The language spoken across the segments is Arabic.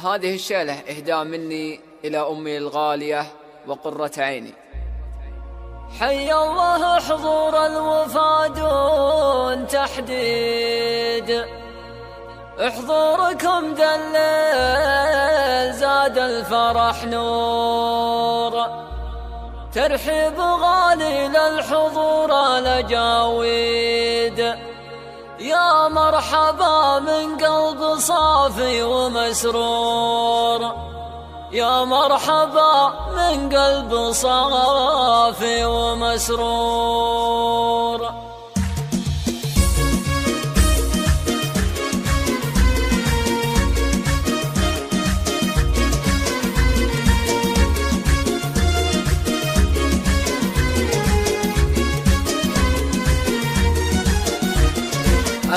هذه الشيلة إهداء مني إلى أمي الغالية وقرة عيني. حي الله حضور الوفا دون تحديد، حضوركم دليل زاد الفرح نور، ترحيب غالي للحضور الأجاويد، يا مرحبا من قلب صافي ومسرور، يا مرحبا من قلب صافي ومسرور.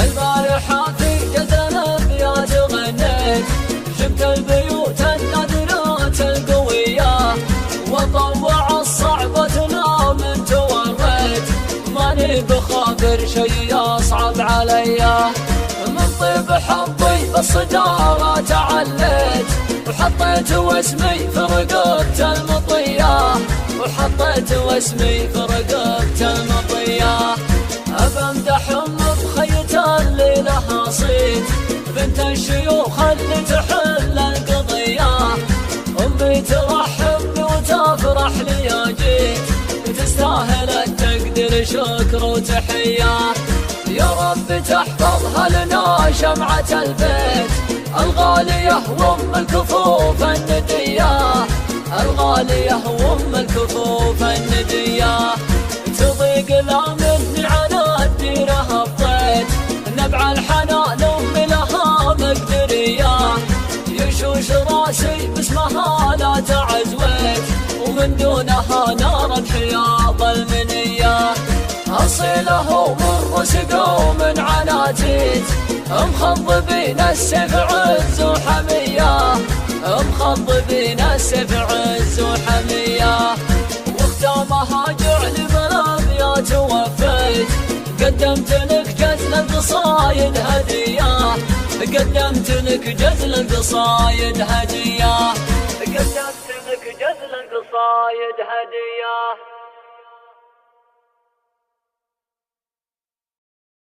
البارحة في جزر الأبيات غنيت، جبت البيوت النادرات القوية، وطوع الصعبة من توريت، ماني بخاطر شي يصعب عليا، من طيب حظي بالصدارة تعليت، وحطيت واسمي في رقبة المطية، وحطيت واسمي في رقبة المطية. أبمدح أم بخية اللي لها صيت، بنت الشيوخ اللي تحل القضية، أمي ترحب بي وتفرح لي يا جيت، تستاهل التقدير شكر وتحية، يا رب تحفظها لنا شمعة البيت الغالية وأم الكفوف الندية، الغالية وأم الكفوف الندية، تضيق لا مني على الديرة هبطيت، نبع الحنان أمي لها مقدرية، يشوش راسي باسمها لا تعزويت، ومن دونها نار الحياض المنية، أصيله ومر سقو من عناتيت، مخضبين السيف عز وحمية، مخضبين السيف عز وحمية، وختامها جعل بالأبيات وفيت، قدمت لك جزل القصايد هدية، قدمت لك جزل القصايد هدية، قدمت لك جزل القصايد هدية.